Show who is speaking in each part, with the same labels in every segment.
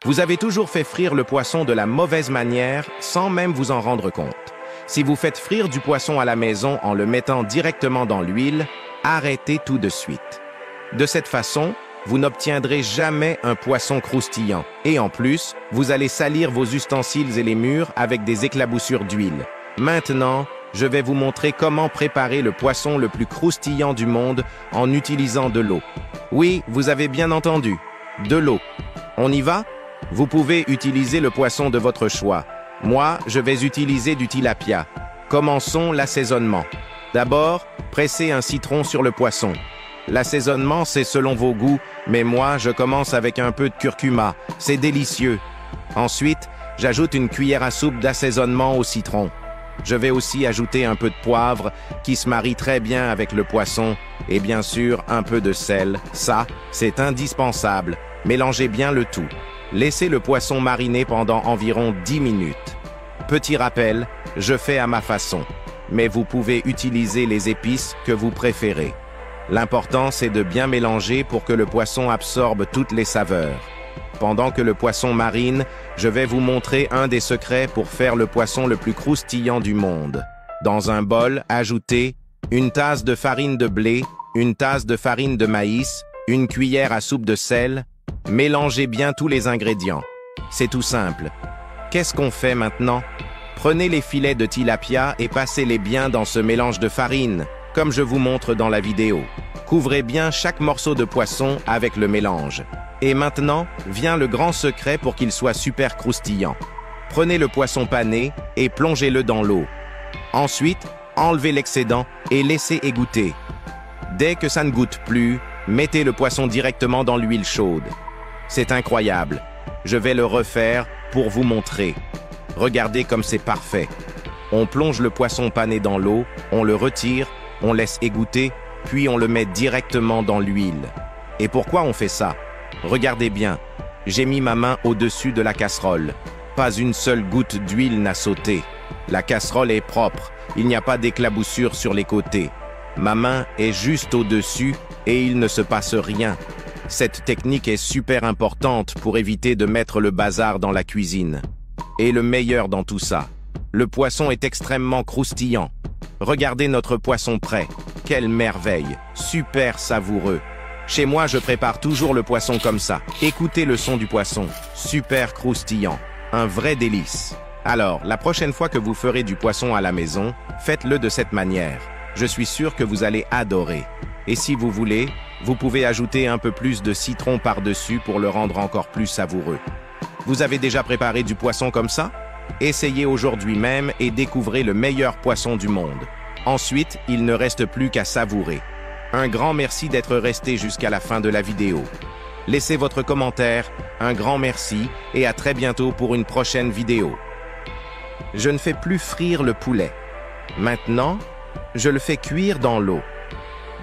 Speaker 1: Vous avez toujours fait frire le poisson de la mauvaise manière sans même vous en rendre compte. Si vous faites frire du poisson à la maison en le mettant directement dans l'huile, arrêtez tout de suite. De cette façon, vous n'obtiendrez jamais un poisson croustillant. Et en plus, vous allez salir vos ustensiles et les murs avec des éclaboussures d'huile. Maintenant, je vais vous montrer comment préparer le poisson le plus croustillant du monde en utilisant de l'eau. Oui, vous avez bien entendu, de l'eau. On y va? Vous pouvez utiliser le poisson de votre choix. Moi, je vais utiliser du tilapia. Commençons l'assaisonnement. D'abord, pressez un citron sur le poisson. L'assaisonnement, c'est selon vos goûts, mais moi, je commence avec un peu de curcuma. C'est délicieux. Ensuite, j'ajoute une cuillère à soupe d'assaisonnement au citron. Je vais aussi ajouter un peu de poivre qui se marie très bien avec le poisson et bien sûr un peu de sel. Ça, c'est indispensable. Mélangez bien le tout. Laissez le poisson mariner pendant environ 10 minutes. Petit rappel, je fais à ma façon, mais vous pouvez utiliser les épices que vous préférez. L'important, c'est de bien mélanger pour que le poisson absorbe toutes les saveurs. Pendant que le poisson marine, je vais vous montrer un des secrets pour faire le poisson le plus croustillant du monde. Dans un bol, ajoutez une tasse de farine de blé, une tasse de farine de maïs, une cuillère à soupe de sel. Mélangez bien tous les ingrédients. C'est tout simple. Qu'est-ce qu'on fait maintenant? Prenez les filets de tilapia et passez-les bien dans ce mélange de farine, comme je vous montre dans la vidéo. Couvrez bien chaque morceau de poisson avec le mélange. Et maintenant, vient le grand secret pour qu'il soit super croustillant. Prenez le poisson pané et plongez-le dans l'eau. Ensuite, enlevez l'excédent et laissez égoutter. Dès que ça ne goûte plus, mettez le poisson directement dans l'huile chaude. C'est incroyable. Je vais le refaire pour vous montrer. Regardez comme c'est parfait. On plonge le poisson pané dans l'eau, on le retire, on laisse égoutter, puis on le met directement dans l'huile. Et pourquoi on fait ça? Regardez bien. J'ai mis ma main au-dessus de la casserole. Pas une seule goutte d'huile n'a sauté. La casserole est propre. Il n'y a pas d'éclaboussure sur les côtés. Ma main est juste au-dessus et il ne se passe rien. Cette technique est super importante pour éviter de mettre le bazar dans la cuisine. Et le meilleur dans tout ça, le poisson est extrêmement croustillant. Regardez notre poisson prêt. Quelle merveille! Super savoureux. Chez moi, je prépare toujours le poisson comme ça. Écoutez le son du poisson. Super croustillant. Un vrai délice. Alors, la prochaine fois que vous ferez du poisson à la maison, faites-le de cette manière. Je suis sûr que vous allez adorer. Et si vous voulez, vous pouvez ajouter un peu plus de citron par-dessus pour le rendre encore plus savoureux. Vous avez déjà préparé du poisson comme ça? Essayez aujourd'hui même et découvrez le meilleur poisson du monde. Ensuite, il ne reste plus qu'à savourer. Un grand merci d'être resté jusqu'à la fin de la vidéo. Laissez votre commentaire, un grand merci et à très bientôt pour une prochaine vidéo. Je ne fais plus frire le poulet. Maintenant, je le fais cuire dans l'eau.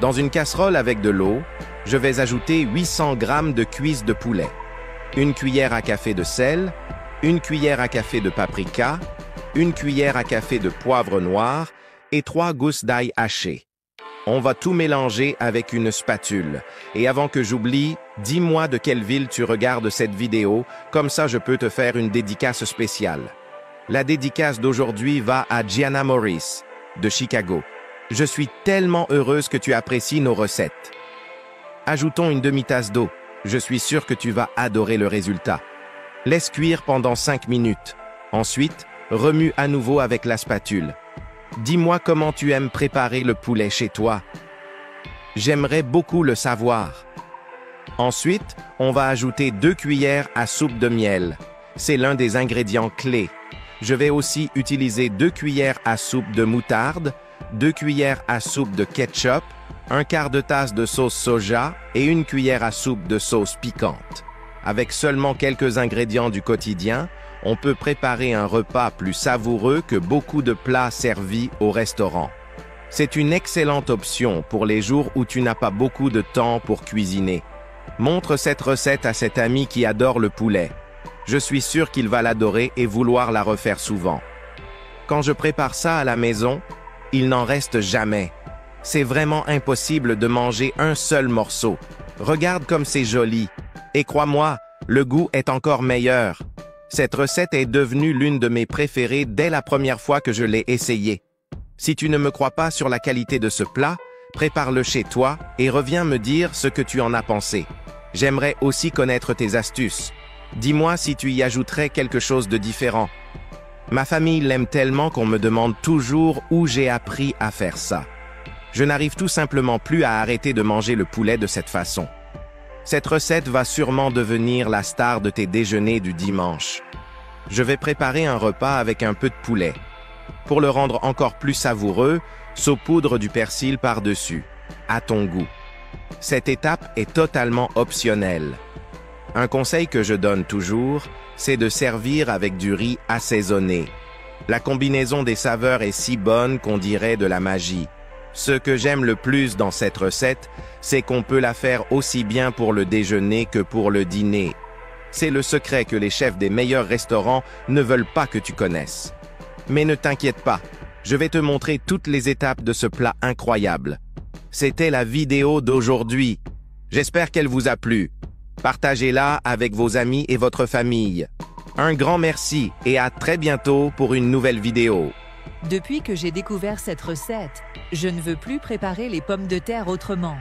Speaker 1: Dans une casserole avec de l'eau, je vais ajouter 800 g de cuisse de poulet, une cuillère à café de sel, une cuillère à café de paprika, une cuillère à café de poivre noir et 3 gousses d'ail hachées. On va tout mélanger avec une spatule. Et avant que j'oublie, dis-moi de quelle ville tu regardes cette vidéo, comme ça je peux te faire une dédicace spéciale. La dédicace d'aujourd'hui va à Gianna Morris, de Chicago. Je suis tellement heureuse que tu apprécies nos recettes. Ajoutons une demi-tasse d'eau. Je suis sûr que tu vas adorer le résultat. Laisse cuire pendant 5 minutes. Ensuite, remue à nouveau avec la spatule. Dis-moi comment tu aimes préparer le poulet chez toi. J'aimerais beaucoup le savoir. Ensuite, on va ajouter 2 cuillères à soupe de miel. C'est l'un des ingrédients clés. Je vais aussi utiliser 2 cuillères à soupe de moutarde, 2 cuillères à soupe de ketchup, un quart de tasse de sauce soja et une cuillère à soupe de sauce piquante. Avec seulement quelques ingrédients du quotidien, on peut préparer un repas plus savoureux que beaucoup de plats servis au restaurant. C'est une excellente option pour les jours où tu n'as pas beaucoup de temps pour cuisiner. Montre cette recette à cet ami qui adore le poulet. Je suis sûr qu'il va l'adorer et vouloir la refaire souvent. Quand je prépare ça à la maison, il n'en reste jamais. C'est vraiment impossible de manger un seul morceau. Regarde comme c'est joli. Et crois-moi, Le goût est encore meilleur. Cette recette est devenue l'une de mes préférées dès la première fois que je l'ai essayée. Si tu ne me crois pas sur la qualité de ce plat, prépare-le chez toi et reviens me dire ce que tu en as pensé. J'aimerais aussi connaître tes astuces. Dis-moi si tu y ajouterais quelque chose de différent. Ma famille l'aime tellement qu'on me demande toujours où j'ai appris à faire ça. Je n'arrive tout simplement plus à arrêter de manger le poulet de cette façon. Cette recette va sûrement devenir la star de tes déjeuners du dimanche. Je vais préparer un repas avec un peu de poulet. Pour le rendre encore plus savoureux, saupoudre du persil par-dessus, à ton goût. Cette étape est totalement optionnelle. Un conseil que je donne toujours, c'est de servir avec du riz assaisonné. La combinaison des saveurs est si bonne qu'on dirait de la magie. Ce que j'aime le plus dans cette recette, c'est qu'on peut la faire aussi bien pour le déjeuner que pour le dîner. C'est le secret que les chefs des meilleurs restaurants ne veulent pas que tu connaisses. Mais ne t'inquiète pas, je vais te montrer toutes les étapes de ce plat incroyable. C'était la vidéo d'aujourd'hui. J'espère qu'elle vous a plu. Partagez-la avec vos amis et votre famille. Un grand merci et à très bientôt pour une nouvelle vidéo.
Speaker 2: Depuis que j'ai découvert cette recette, je ne veux plus préparer les pommes de terre autrement.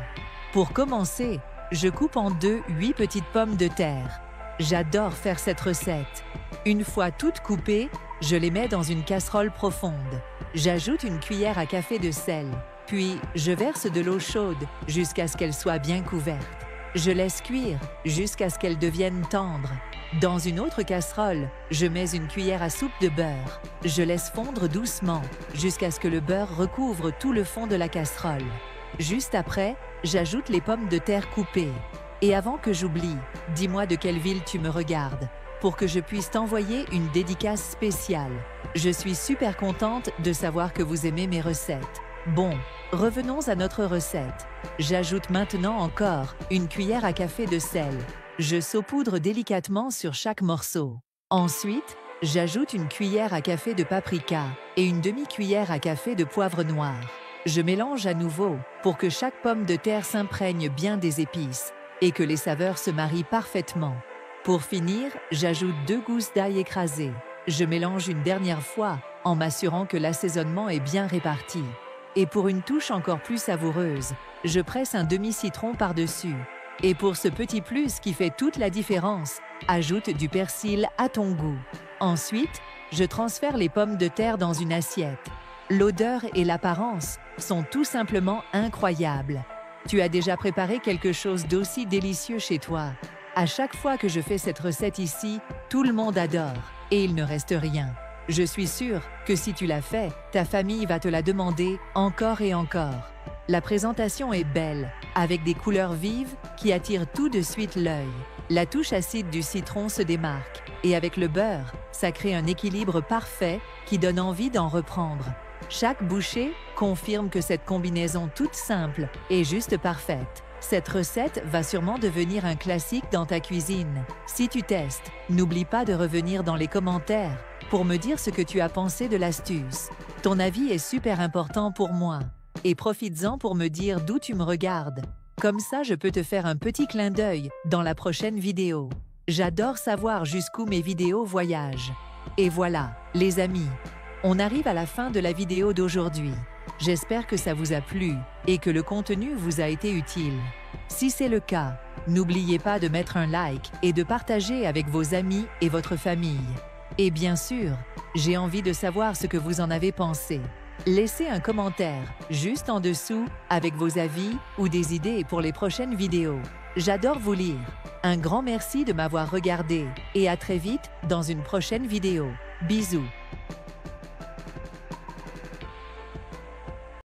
Speaker 2: Pour commencer, je coupe en deux 8 petites pommes de terre. J'adore faire cette recette. Une fois toutes coupées, je les mets dans une casserole profonde. J'ajoute une cuillère à café de sel, puis je verse de l'eau chaude jusqu'à ce qu'elle soit bien couverte. Je laisse cuire jusqu'à ce qu'elle devienne tendre. Dans une autre casserole, je mets une cuillère à soupe de beurre. Je laisse fondre doucement jusqu'à ce que le beurre recouvre tout le fond de la casserole. Juste après, j'ajoute les pommes de terre coupées. Et avant que j'oublie, dis-moi de quelle ville tu me regardes pour que je puisse t'envoyer une dédicace spéciale. Je suis super contente de savoir que vous aimez mes recettes. Bon, revenons à notre recette. J'ajoute maintenant encore une cuillère à café de sel. Je saupoudre délicatement sur chaque morceau. Ensuite, j'ajoute une cuillère à café de paprika et une demi-cuillère à café de poivre noir. Je mélange à nouveau pour que chaque pomme de terre s'imprègne bien des épices et que les saveurs se marient parfaitement. Pour finir, j'ajoute 2 gousses d'ail écrasées. Je mélange une dernière fois en m'assurant que l'assaisonnement est bien réparti. Et pour une touche encore plus savoureuse, je presse un demi-citron par-dessus. Et pour ce petit plus qui fait toute la différence, ajoute du persil à ton goût. Ensuite, je transfère les pommes de terre dans une assiette. L'odeur et l'apparence sont tout simplement incroyables. Tu as déjà préparé quelque chose d'aussi délicieux chez toi. À chaque fois que je fais cette recette ici, tout le monde adore et il ne reste rien. Je suis sûre que si tu l'as fait, ta famille va te la demander encore et encore. La présentation est belle, avec des couleurs vives qui attirent tout de suite l'œil. La touche acide du citron se démarque et avec le beurre, ça crée un équilibre parfait qui donne envie d'en reprendre. Chaque bouchée confirme que cette combinaison toute simple est juste parfaite. Cette recette va sûrement devenir un classique dans ta cuisine. Si tu testes, n'oublie pas de revenir dans les commentaires pour me dire ce que tu as pensé de l'astuce. Ton avis est super important pour moi. Et profites-en pour me dire d'où tu me regardes. Comme ça, je peux te faire un petit clin d'œil dans la prochaine vidéo. J'adore savoir jusqu'où mes vidéos voyagent. Et voilà, les amis, on arrive à la fin de la vidéo d'aujourd'hui. J'espère que ça vous a plu et que le contenu vous a été utile. Si c'est le cas, n'oubliez pas de mettre un like et de partager avec vos amis et votre famille. Et bien sûr, j'ai envie de savoir ce que vous en avez pensé. Laissez un commentaire juste en dessous avec vos avis ou des idées pour les prochaines vidéos. J'adore vous lire. Un grand merci de m'avoir regardé et à très vite dans une prochaine vidéo. Bisous.